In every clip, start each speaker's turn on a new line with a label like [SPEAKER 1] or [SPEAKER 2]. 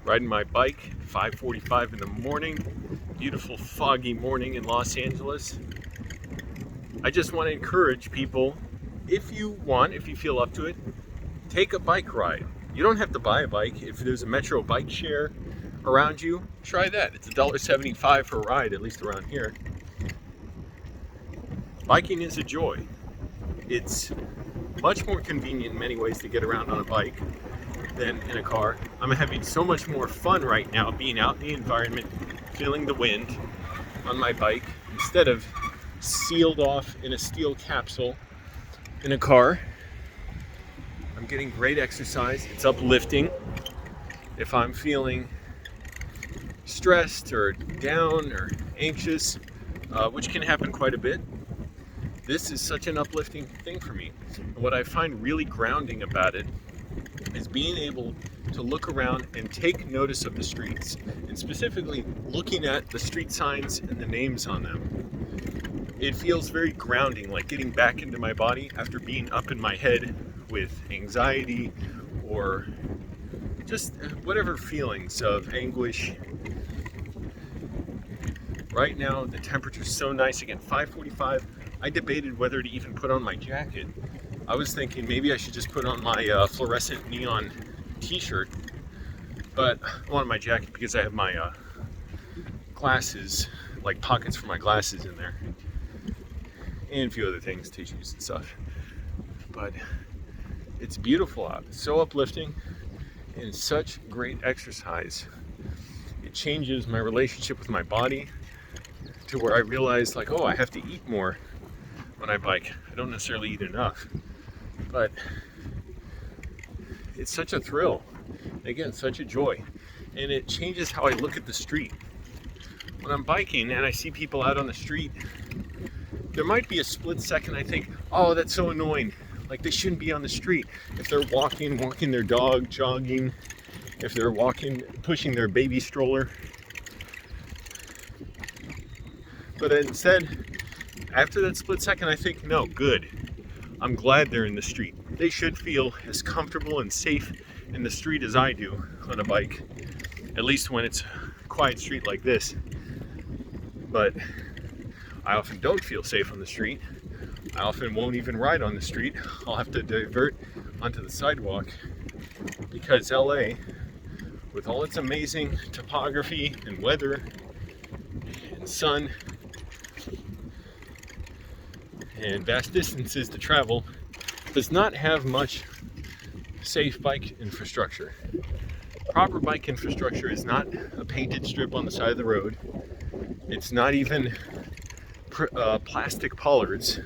[SPEAKER 1] riding my bike, 5:45 in the morning, beautiful foggy morning in Los Angeles. I just want to encourage people, if you feel up to it, take a bike ride. You don't have to buy a bike. If there's a Metro bike share around you, try that. It's $1.75 for a ride, at least around here. Biking is a joy. It's much more convenient in many ways to get around on a bike than in a car. I'm having so much more fun right now being out in the environment, feeling the wind on my bike, instead of sealed off in a steel capsule in a car. I'm getting great exercise. It's uplifting. If I'm feeling stressed or down or anxious, which can happen quite a bit, this is such an uplifting thing for me. And what I find really grounding about it is being able to look around and take notice of the streets, and specifically looking at the street signs and the names on them. It feels very grounding, like getting back into my body after being up in my head with anxiety or just whatever feelings of anguish. Right now the temperature's so nice. Again, 5:45. I debated whether to even put on my jacket. I was thinking maybe I should just put on my fluorescent neon t-shirt, but I wanted my jacket because I have my glasses, like pockets for my glasses in there, and a few other things, tissues and stuff. But it's beautiful out. It's so uplifting and such great exercise. It changes my relationship with my body to where I realize, like, oh, I have to eat more when I bike. I don't necessarily eat enough, but it's such a thrill. Again, such a joy. And it changes how I look at the street. When I'm biking and I see people out on the street, there might be a split second I think, oh, that's so annoying. Like, they shouldn't be on the street. If they're walking their dog, jogging, if they're pushing their baby stroller. But instead, after that split second, I think, no, good. I'm glad they're in the street. They should feel as comfortable and safe in the street as I do on a bike, at least when it's a quiet street like this. But I often don't feel safe on the street. I often won't even ride on the street. I'll have to divert onto the sidewalk because LA, with all its amazing topography and weather and sun and vast distances to travel, does not have much safe bike infrastructure. Proper bike infrastructure is not a painted strip on the side of the road. It's not even plastic pollards,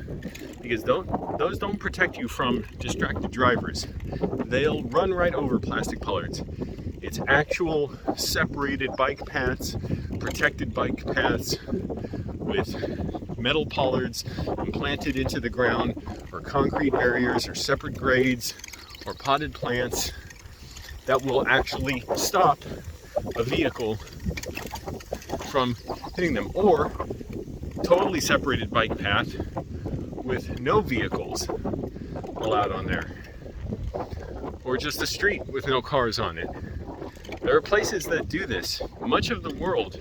[SPEAKER 1] because those don't protect you from distracted drivers. They'll run right over plastic pollards. It's actual separated bike paths, protected bike paths with metal pollards implanted into the ground, or concrete barriers, or separate grades, or potted plants that will actually stop a vehicle from hitting them, or totally separated bike path with no vehicles allowed on there, or just a street with no cars on it. There are places that do this. Much of the world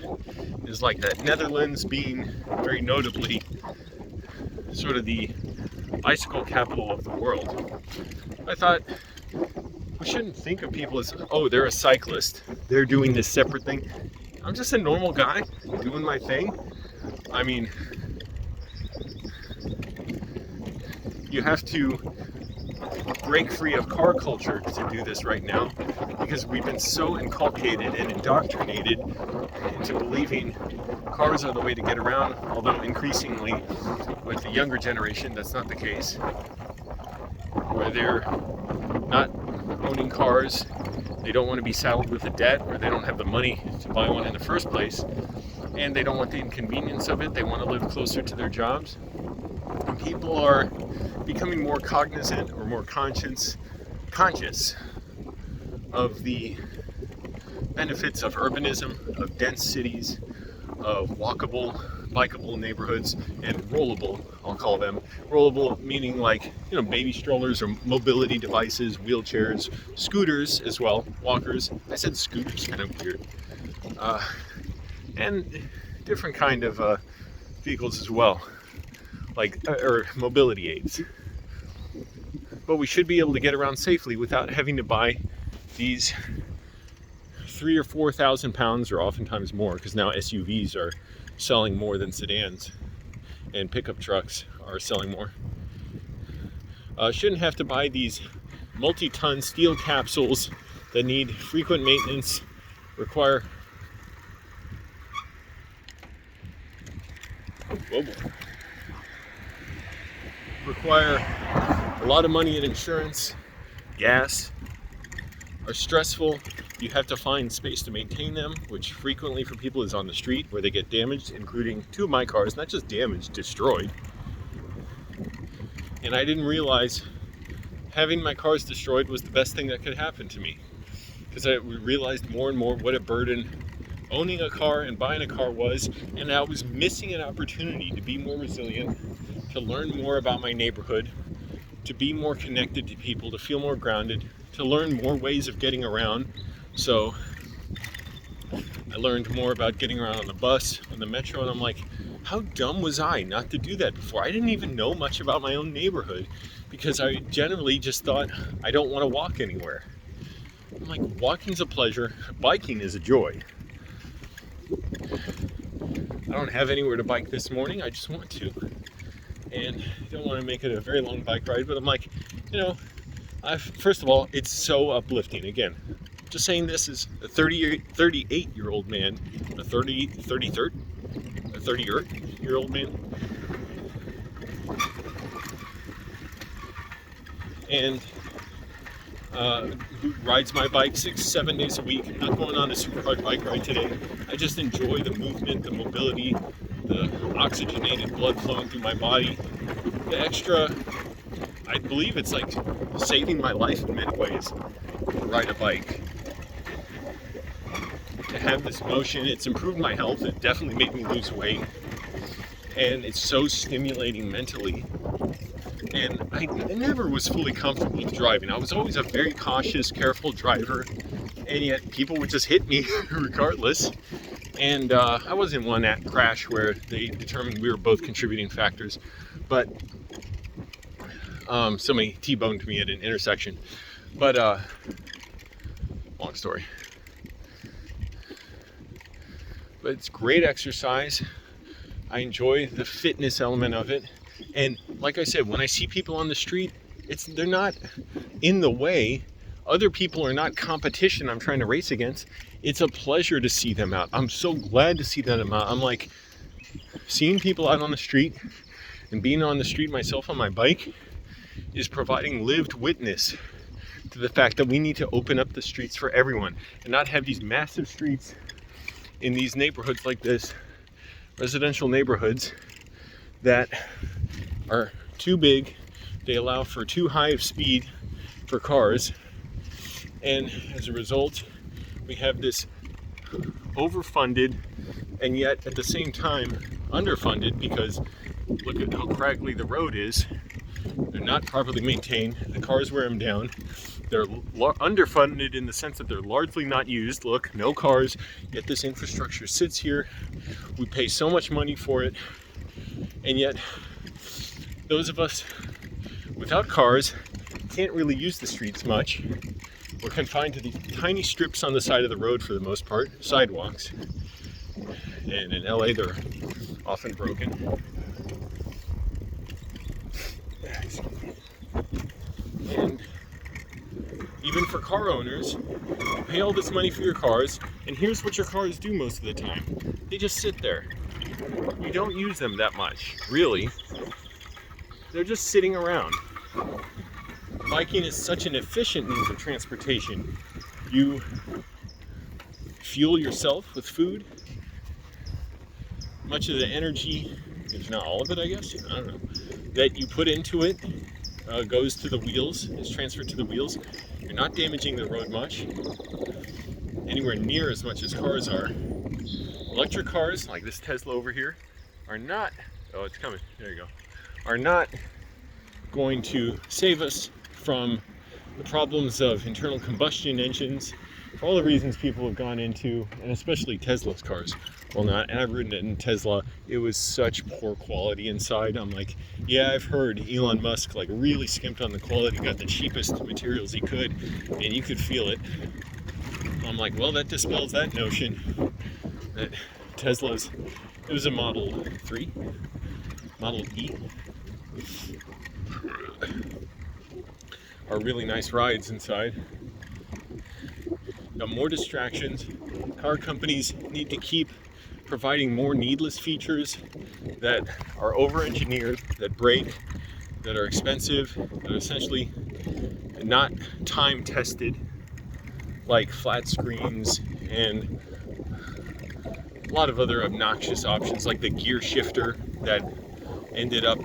[SPEAKER 1] is like that, Netherlands being very notably sort of the bicycle capital of the world. I thought we shouldn't think of people as, oh, they're a cyclist, they're doing this separate thing. I'm just a normal guy doing my thing. I mean, you have to break free of car culture to do this right now, because we've been so inculcated and indoctrinated into believing cars are the way to get around, although increasingly with the younger generation that's not the case, where they're not owning cars, they don't want to be saddled with a debt, or they don't have the money to buy one in the first place, and they don't want the inconvenience of it. They want to live closer to their jobs. And people are becoming more cognizant or more conscious of the benefits of urbanism, of dense cities, of walkable bikeable neighborhoods and rollable, I'll call them. Rollable meaning like, you know, baby strollers or mobility devices, wheelchairs, scooters as well, walkers. I said scooters, kind of weird. And different kind of vehicles as well, like or mobility aids. But we should be able to get around safely without having to buy these 3,000 or 4,000 pounds, or oftentimes more, because now SUVs are selling more than sedans, and pickup trucks are selling more. Shouldn't have to buy these multi-ton steel capsules that need frequent maintenance, require a lot of money in insurance, gas, are stressful. You have to find space to maintain them, which frequently for people is on the street where they get damaged, including 2 of my cars, not just damaged, destroyed. And I didn't realize having my cars destroyed was the best thing that could happen to me, because I realized more and more what a burden owning a car and buying a car was, and I was missing an opportunity to be more resilient, to learn more about my neighborhood, to be more connected to people, to feel more grounded, to learn more ways of getting around. So I learned more about getting around on the bus, on the metro, and I'm like, how dumb was I not to do that before? I didn't even know much about my own neighborhood because I generally just thought I don't want to walk anywhere. I'm like, walking's a pleasure, biking is a joy. I don't have anywhere to bike this morning, I just want to. And I don't want to make it a very long bike ride, but I'm like, you know, first of all, it's so uplifting. Again, just saying this is a 38-year-old man, a 30-year-old man, and who rides my bike 6-7 days a week. I'm not going on a super hard bike ride today. I just enjoy the movement, the mobility, the oxygenated blood flowing through my body, the extra, I believe it's like saving my life in many ways to ride a bike. To have this motion, it's improved my health, it definitely made me lose weight, and it's so stimulating mentally. And I never was fully comfortable with driving. I was always a very cautious, careful driver, and yet people would just hit me regardless. And I wasn't one that crash where they determined we were both contributing factors, but somebody T-boned me at an intersection. But long story. But it's great exercise. I enjoy the fitness element of it. And like I said, when I see people on the street, they're not in the way. Other people are not competition I'm trying to race against. It's a pleasure to see them out. I'm so glad to see them out. I'm like, seeing people out on the street and being on the street myself on my bike is providing lived witness to the fact that we need to open up the streets for everyone and not have these massive streets in these neighborhoods like this, residential neighborhoods that are too big. They allow for too high of speed for cars, and as a result we have this overfunded and yet at the same time underfunded, because look at how craggly the road is. They're not properly maintained, the cars wear them down. They're underfunded in the sense that they're largely not used. Look, no cars, yet this infrastructure sits here. We pay so much money for it, and yet those of us without cars can't really use the streets much. We're confined to these tiny strips on the side of the road for the most part, sidewalks. And in LA, they're often broken. And even for car owners, you pay all this money for your cars, and here's what your cars do most of the time. They just sit there. You don't use them that much, really. They're just sitting around. Biking is such an efficient means of transportation. You fuel yourself with food. Much of the energy, if not all of it, I guess, I don't know, that you put into it goes to the wheels, is transferred to the wheels. You're not damaging the road much, anywhere near as much as cars are. Electric cars, like this Tesla over here, are not, oh, it's coming, there you go, are not going to save us from the problems of internal combustion engines for all the reasons people have gone into, and especially Tesla's cars. Well, not, and I've ridden it in Tesla. It was such poor quality inside. I'm like, yeah, I've heard Elon Musk like really skimped on the quality, got the cheapest materials he could, and you could feel it. I'm like, well, that dispels that notion that Tesla's, it was a Model 3, Model E, are really nice rides inside. Got more distractions. Car companies need to keep providing more needless features that are over-engineered, that break, that are expensive, that are essentially not time-tested, like flat screens and a lot of other obnoxious options, like the gear shifter that ended up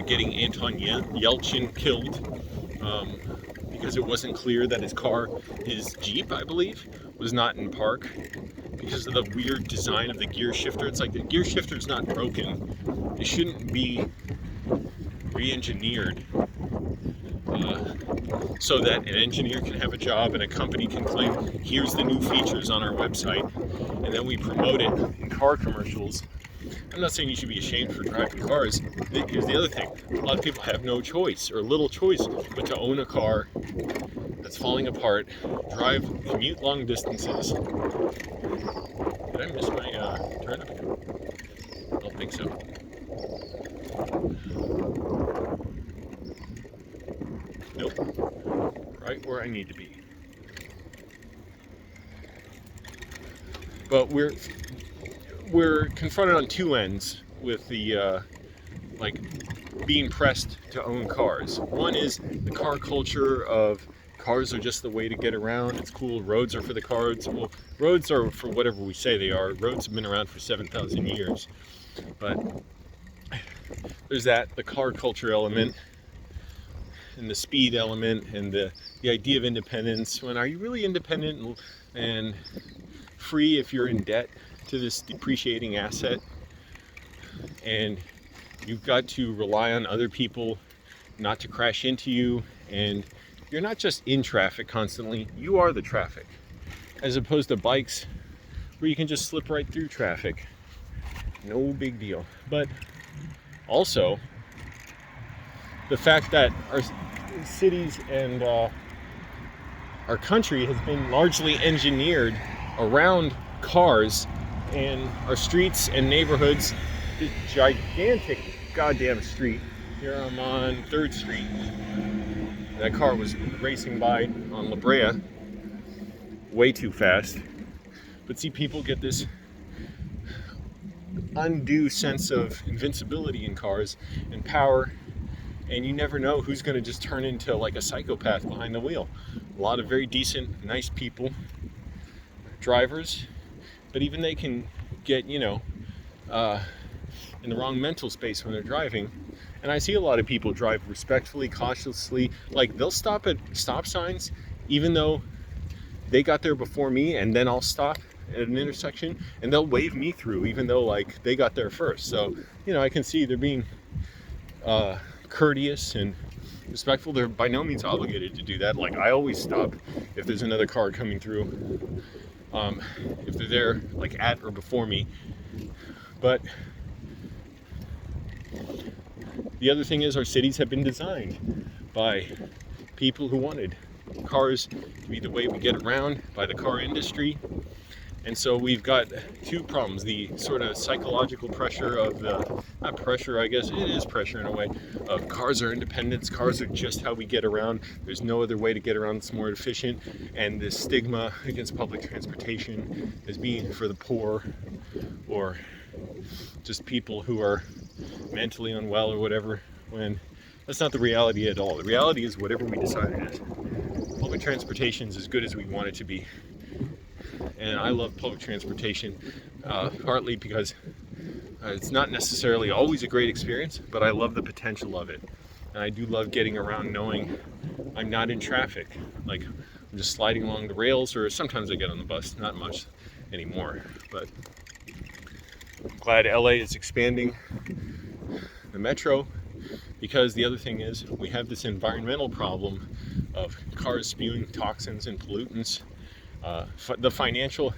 [SPEAKER 1] getting Anton Yelchin killed because it wasn't clear that his Jeep, I believe, was not in park because of the weird design of the gear shifter. It's like the gear shifter is not broken. It shouldn't be re-engineered so that an engineer can have a job and a company can claim, here's the new features on our website, and then we promote it in car commercials. I'm not saying you should be ashamed for driving cars. Here's the other thing. A lot of people have no choice or little choice but to own a car that's falling apart, commute long distances. Did I miss my turn? I don't think so. Nope. Right where I need to be. But we're confronted on two ends with the like being pressed to own cars. One is the car culture of cars are just the way to get around. It's cool. Roads are for the cars. Well, roads are for whatever we say they are. Roads have been around for 7,000 years. But there's that, the car culture element, and the speed element, and the idea of independence. When are you really independent and free if you're in debt to this depreciating asset? And you've got to rely on other people not to crash into you, and you're not just in traffic constantly, you are the traffic, as opposed to bikes where you can just slip right through traffic. No big deal. But also the fact that our cities and our country has been largely engineered around cars, and our streets and neighborhoods, this gigantic goddamn street. Here I'm on 3rd Street. That car was racing by on La Brea way too fast. But see, people get this undue sense of invincibility in cars and power, and you never know who's going to just turn into like a psychopath behind the wheel. A lot of very decent, nice people, drivers, but even they can get, in the wrong mental space when they're driving. And I see a lot of people drive respectfully, cautiously, like they'll stop at stop signs even though they got there before me, and then I'll stop at an intersection and they'll wave me through even though like they got there first. So I can see they're being courteous and respectful. They're by no means obligated to do that. Like, I always stop if there's another car coming through, if they're there like at or before me. But the other thing is, our cities have been designed by people who wanted cars to be the way we get around, by the car industry. And so we've got two problems: the sort of psychological pressure of not pressure, I guess it is pressure in a way, of cars are independence, cars are just how we get around, there's no other way to get around that's more efficient, and this stigma against public transportation as being for the poor or just people who are mentally unwell or whatever, when that's not the reality at all. The reality is whatever we decide it is. Public transportation is as good as we want it to be. And I love public transportation, partly because it's not necessarily always a great experience, but I love the potential of it. And I do love getting around knowing I'm not in traffic. Like, I'm just sliding along the rails, or sometimes I get on the bus, not much anymore. But I'm glad LA is expanding the metro, because the other thing is we have this environmental problem of cars spewing toxins and pollutants.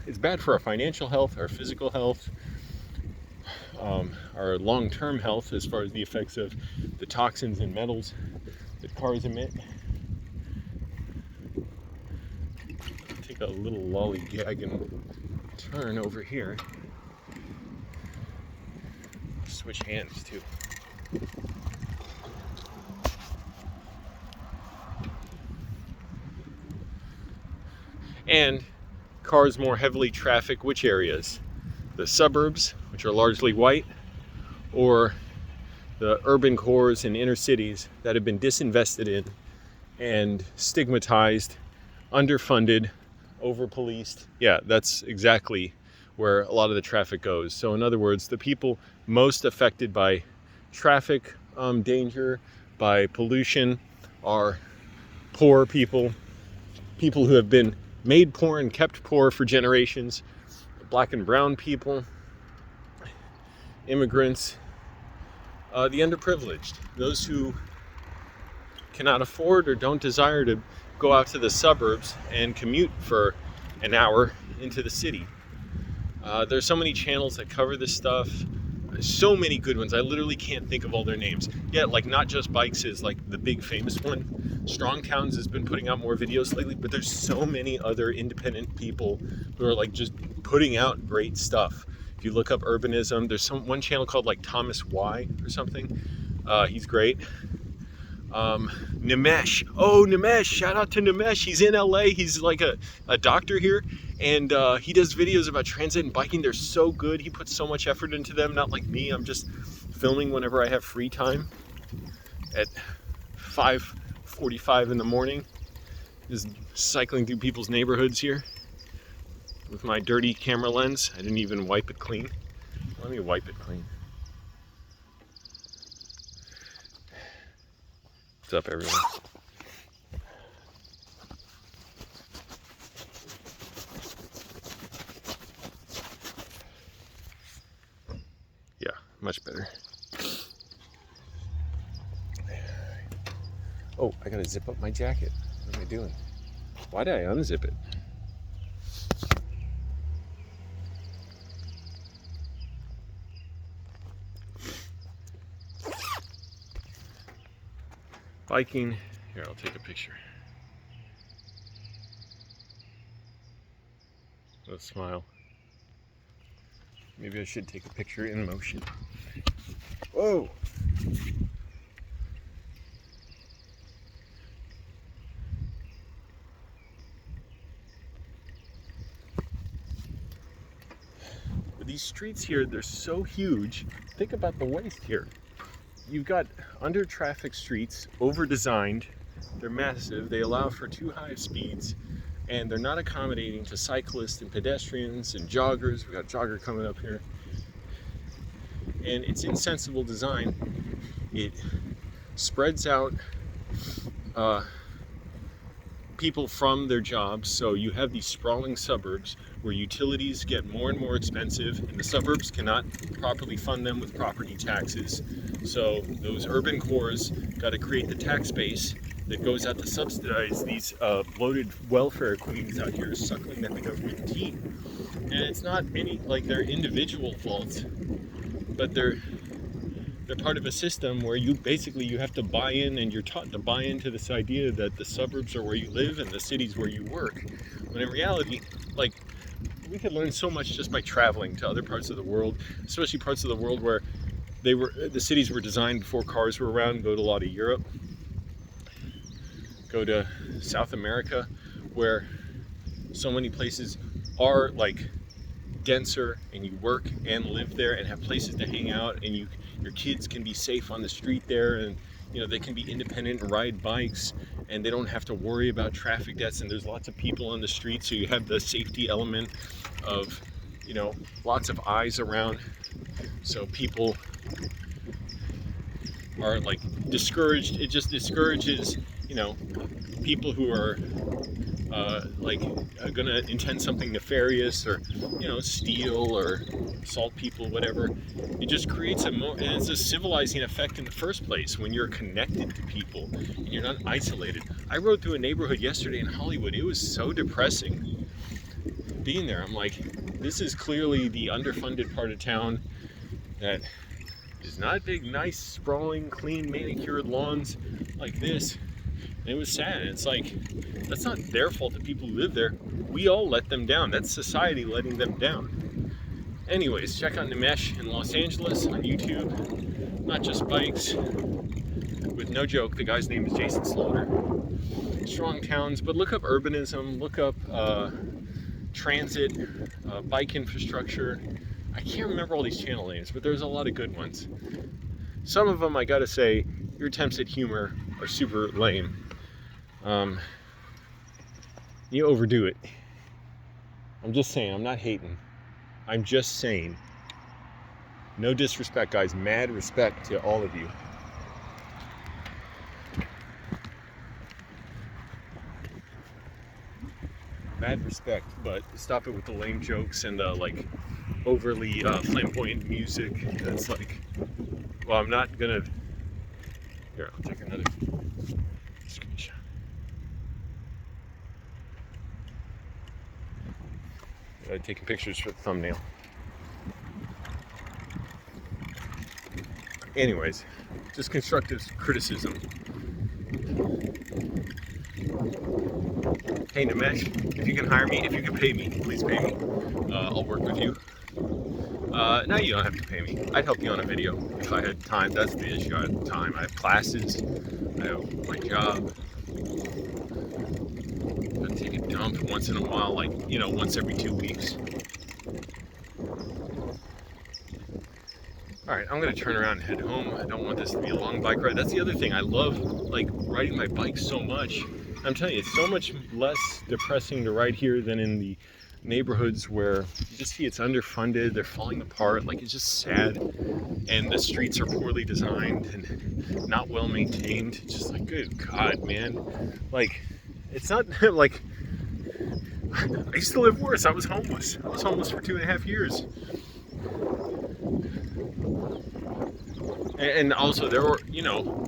[SPEAKER 1] It's bad for our financial health, our physical health, our long-term health as far as the effects of the toxins and metals that cars emit. Take a little lollygag and turn over here. Switch hands too. And cars more heavily traffic which areas? The suburbs, which are largely white, or the urban cores and inner cities that have been disinvested in and stigmatized, underfunded, over-policed. Yeah, that's exactly where a lot of the traffic goes. So in other words, the people most affected by traffic danger, by pollution, are poor people, people who have been made poor and kept poor for generations, black and brown people, immigrants, the underprivileged, those who cannot afford or don't desire to go out to the suburbs and commute for an hour into the city. There's so many channels that cover this stuff. So many good ones. I literally can't think of all their names. Yeah, like Not Just Bikes is like the big famous one. Strong Towns has been putting out more videos lately, but there's so many other independent people who are like just putting out great stuff. If you look up urbanism, there's one channel called like Thomas Y or something. He's great. Nimesh. Oh, Nimesh. Shout out to Nimesh. He's in LA. He's like a doctor here. And he does videos about transit and biking. They're so good. He puts so much effort into them. Not like me. I'm just filming whenever I have free time at 5:45 in the morning. Just cycling through people's neighborhoods here with my dirty camera lens. I didn't even wipe it clean. Let me wipe it clean. What's up, everyone? Yeah, much better. Oh, I gotta zip up my jacket. What am I doing? Why did I unzip it? Biking. Here, I'll take a picture. Let's smile. Maybe I should take a picture in motion. Whoa! But these streets here, they're so huge. Think about the waste here. You've got under traffic streets, over designed. They're massive. They allow for too high speeds, and they're not accommodating to cyclists and pedestrians and joggers. We got a jogger coming up here. And it's insensible design. It spreads out people from their jobs. So you have these sprawling suburbs where utilities get more and more expensive, and the suburbs cannot properly fund them with property taxes. So those urban cores got to create the tax base that goes out to subsidize these bloated welfare queens out here suckling at the government teat. And it's not any like their individual faults, but they're part of a system where you have to buy in, and you're taught to buy into this idea that the suburbs are where you live and the cities where you work. When in reality, like, we could learn so much just by traveling to other parts of the world, especially parts of the world where the cities were designed before cars were around. Go to a lot of Europe, go to South America, where so many places are like denser, and you work and live there and have places to hang out, and your kids can be safe on the street there, and they can be independent and ride bikes, and they don't have to worry about traffic deaths, and there's lots of people on the street, so you have the safety element of lots of eyes around, so people are like discouraged. It just discourages people who are gonna intend something nefarious, or steal or assault people, whatever. It just creates and it's a civilizing effect in the first place when you're connected to people and you're not isolated. I rode through a neighborhood yesterday in Hollywood. It was so depressing being there. I'm like, this is clearly the underfunded part of town that is not big, nice, sprawling, clean, manicured lawns like this. And it was sad. It's like, that's not their fault, the people who live there. We all let them down. That's society letting them down. Anyways, check out Nimesh in Los Angeles on YouTube. Not just bikes. With no joke, the guy's name is Jason Slaughter. Strong towns, but look up urbanism, look up transit, bike infrastructure. I can't remember all these channel names, but there's a lot of good ones. Some of them, I gotta say, your attempts at humor are super lame. You overdo it. I'm just saying, I'm not hating. I'm just saying. No disrespect, guys. Mad respect to all of you. Mad respect, but stop it with the lame jokes and the overly flamboyant music. That's like, well, I'm not gonna. Here, I'll take another screenshot. Taking pictures for the thumbnail. Anyways, just constructive criticism. Hey Nimesh, if you can hire me, if you can pay me, please pay me. I'll work with you. No, you don't have to pay me. I'd help you on a video if I had time. That's the issue. I have time. I have classes. I have my job. I take a dump once in a while, once every 2 weeks. Alright, I'm going to turn around and head home. I don't want this to be a long bike ride. That's the other thing. I love, riding my bike so much. I'm telling you, it's so much less depressing to ride here than in the neighborhoods where you just see it's underfunded, they're falling apart, it's just sad, and the streets are poorly designed and not well maintained. It's just good God, man. It's not like, I used to live worse. I was homeless. I was homeless for 2.5 years. And also there were,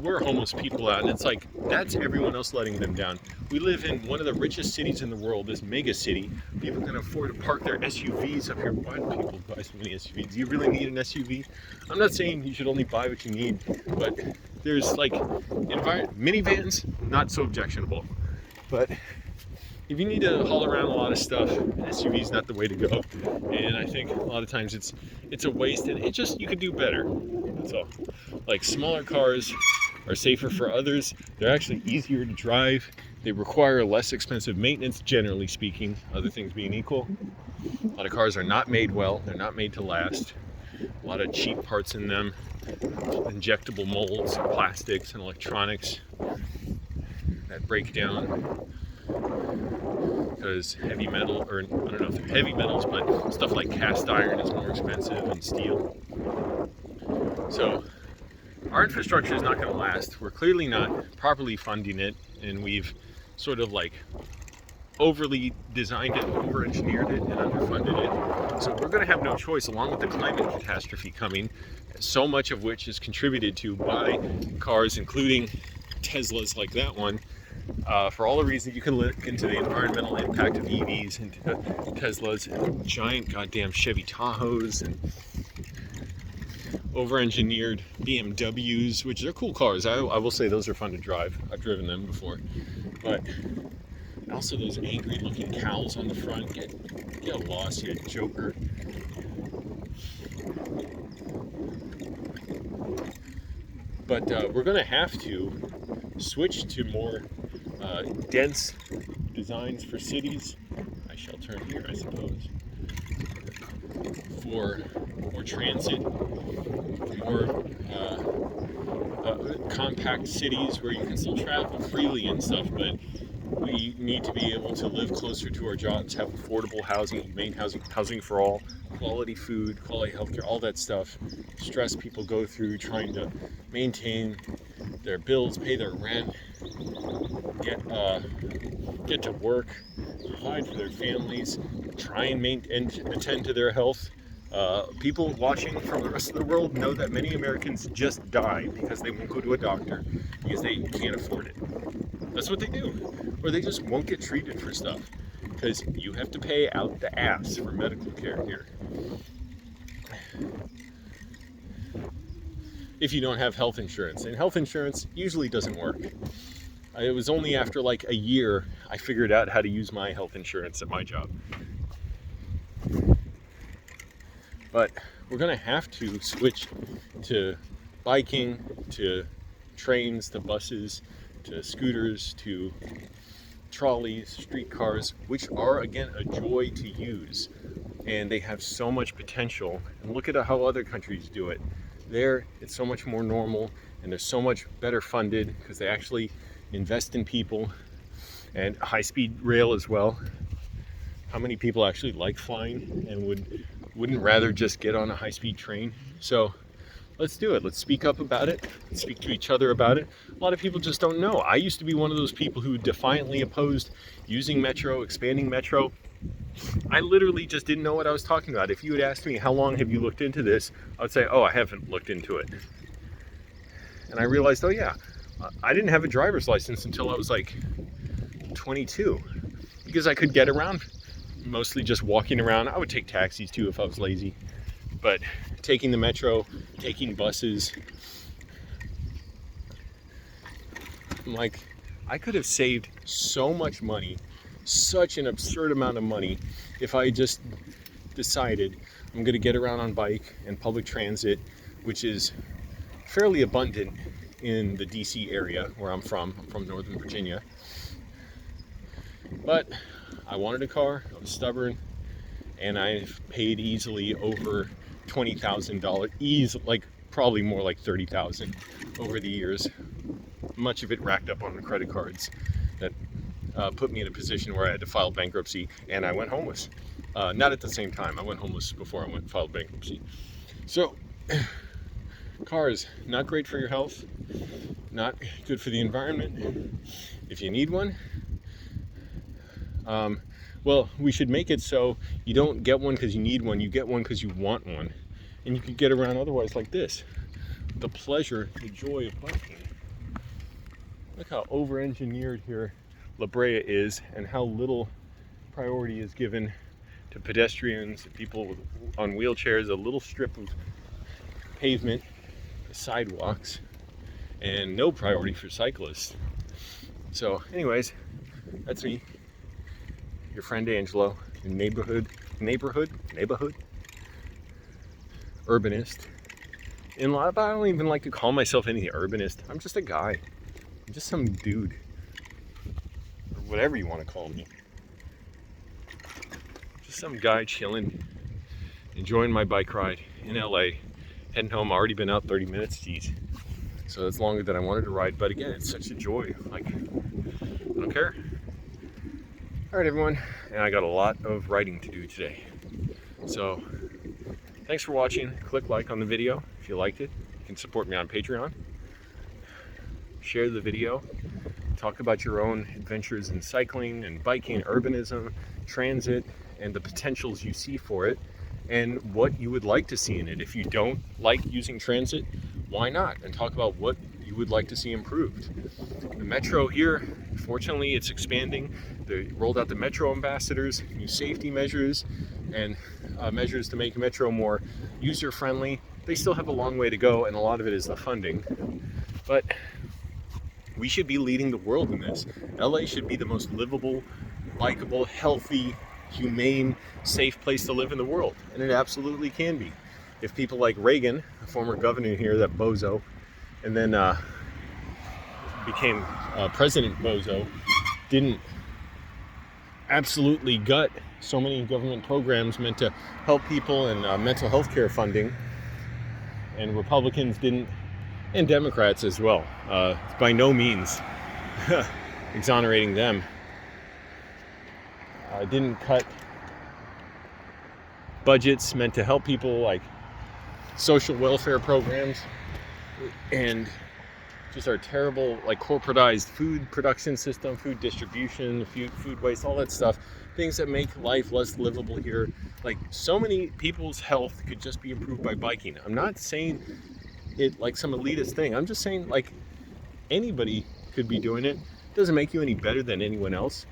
[SPEAKER 1] we're homeless people out, and it's that's everyone else letting them down. We live in one of the richest cities in the world, this mega city. People can afford to park their SUVs up here. Why do people buy so many SUVs? Do you really need an SUV? I'm not saying you should only buy what you need, but there's minivans, not so objectionable. But if you need to haul around a lot of stuff, an SUV is not the way to go. And I think a lot of times it's a waste, and you could do better. That's all. Smaller cars are safer for others. They're actually easier to drive. They require less expensive maintenance, generally speaking, other things being equal. A lot of cars are not made well. They're not made to last. A lot of cheap parts in them, injectable molds, plastics, and electronics that break down because heavy metal, or I don't know if they're heavy metals, but stuff like cast iron is more expensive than steel. So our infrastructure is not going to last. We're clearly not properly funding it, and we've sort of overly designed it, over-engineered it, and underfunded it. So we're going to have no choice, along with the climate catastrophe coming, so much of which is contributed to by cars, including Teslas like that one. For all the reasons you can look into the environmental impact of EVs, into Teslas, and giant goddamn Chevy Tahoes, and over-engineered BMWs, which are cool cars. I will say those are fun to drive. I've driven them before. But also those angry-looking cows on the front. Get lost, you joker. But we're going to have to switch to more dense designs for cities. I shall turn here, I suppose. For more transit, more compact cities where you can still travel freely and stuff, but we need to be able to live closer to our jobs, have affordable housing, humane housing for all, quality food, quality healthcare, all that stuff. Stress people go through trying to maintain their bills, pay their rent, get to work, provide for their families, try and attend to their health. People watching from the rest of the world know that many Americans just die because they won't go to a doctor because they can't afford it. That's what they do. Or they just won't get treated for stuff because you have to pay out the ass for medical care here. If you don't have health insurance. And health insurance usually doesn't work. It was only after like a year I figured out how to use my health insurance at my job. But we're going to have to switch to biking, to trains, to buses, to scooters, to trolleys, streetcars, which are, again, a joy to use. And they have so much potential. And look at how other countries do it. There, it's so much more normal, and they're so much better funded because they actually invest in people, and high-speed rail as well. How many people actually like flying and wouldn't rather just get on a high-speed train? So let's do it. Let's speak up about it. Let's speak to each other about it. A lot of people just don't know. I used to be one of those people who defiantly opposed using metro, expanding metro. I literally just didn't know what I was talking about. If you had asked me, how long have you looked into this? I would say, oh, I haven't looked into it. And I realized, oh yeah, I didn't have a driver's license until I was like 22 because I could get around, mostly just walking around. I would take taxis too if I was lazy, but taking the metro, taking buses, I'm like, I could have saved so much money, such an absurd amount of money, if I just decided I'm going to get around on bike and public transit, which is fairly abundant in the DC area where I'm from. I'm from Northern Virginia. But I wanted a car, I was stubborn, and I've paid easily over $20,000, like probably more like $30,000 over the years. Much of it racked up on the credit cards that put me in a position where I had to file bankruptcy, and I went homeless. Not at the same time. I went homeless before I filed bankruptcy. So, cars, not great for your health, not good for the environment. If you need one, well, we should make it so you don't get one because you need one, you get one because you want one. And you can get around otherwise like this. The pleasure, the joy of biking. Look how over-engineered here La Brea is, and how little priority is given to pedestrians, people on wheelchairs, a little strip of pavement, sidewalks, and no priority for cyclists. So anyways, that's me, your friend Angelo, neighborhood urbanist. And I don't even like to call myself anything urbanist. I'm just a guy. I'm just some dude, or whatever you want to call me. Just some guy chilling, enjoying my bike ride in LA. Heading home. Already been out 30 minutes, geez. So that's longer than I wanted to ride, but again, it's such a joy. Like, I don't care. All right, everyone, and I got a lot of writing to do today. So thanks for watching. Click like on the video if you liked it. You can support me on Patreon. Share the video. Talk about your own adventures in cycling and biking, urbanism, transit, and the potentials you see for it, and what you would like to see in it. If you don't like using transit, why not? And talk about what you would like to see improved. The metro here, fortunately, it's expanding. They rolled out the metro ambassadors, new safety measures, and measures to make metro more user-friendly. They still have a long way to go, and a lot of it is the funding. But we should be leading the world in this. LA should be the most livable, likable, healthy, humane, safe place to live in the world, and it absolutely can be. If people like Reagan, a former governor here, that bozo, and then became President bozo, didn't absolutely gut so many government programs meant to help people and mental health care funding, and Republicans didn't, and Democrats as well, by no means exonerating them, didn't cut budgets meant to help people, like social welfare programs and just our terrible, like, corporatized food production system, food distribution, food waste, all that stuff, things that make life less livable here. Like, so many people's health could just be improved by biking. I'm not saying it like some elitist thing. I'm just saying, like, anybody could be doing it. It doesn't make you any better than anyone else.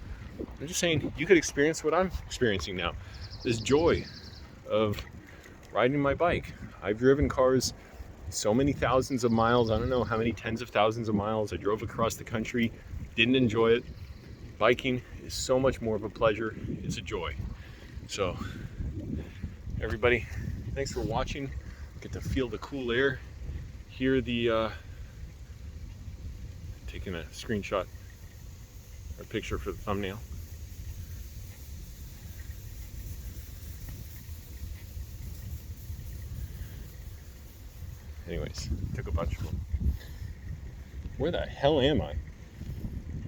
[SPEAKER 1] I'm just saying you could experience what I'm experiencing now. This joy of riding my bike. I've driven cars so many thousands of miles. I don't know how many tens of thousands of miles. I drove across the country, didn't enjoy it. Biking is so much more of a pleasure. It's a joy. So, everybody, thanks for watching. Get to feel the cool air, hear the, taking a screenshot or picture for the thumbnail. Anyways, took a bunch of them. Where the hell am I?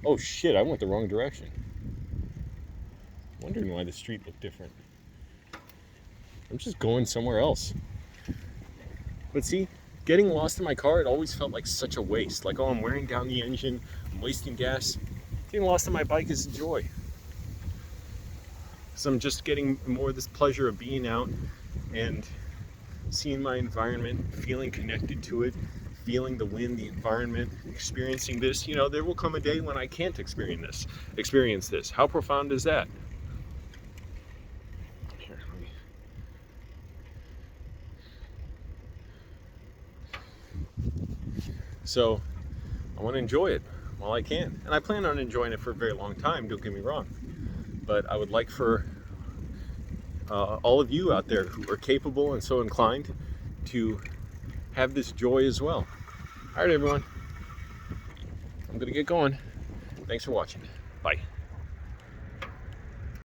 [SPEAKER 1] Oh shit, I went the wrong direction. Wondering why the street looked different. I'm just going somewhere else. But see, getting lost in my car, it always felt like such a waste. Like, oh, I'm wearing down the engine, I'm wasting gas. Getting lost on my bike is a joy. So I'm just getting more of this pleasure of being out and seeing my environment, feeling connected to it, feeling the wind, the environment, experiencing this. You know, there will come a day when I can't experience this. How profound is that? Here, So I want to enjoy it while I can. And I plan on enjoying it for a very long time, don't get me wrong. But I would like for all of you out there who are capable and so inclined to have this joy as well. All right, everyone. I'm going to get going. Thanks for watching. Bye.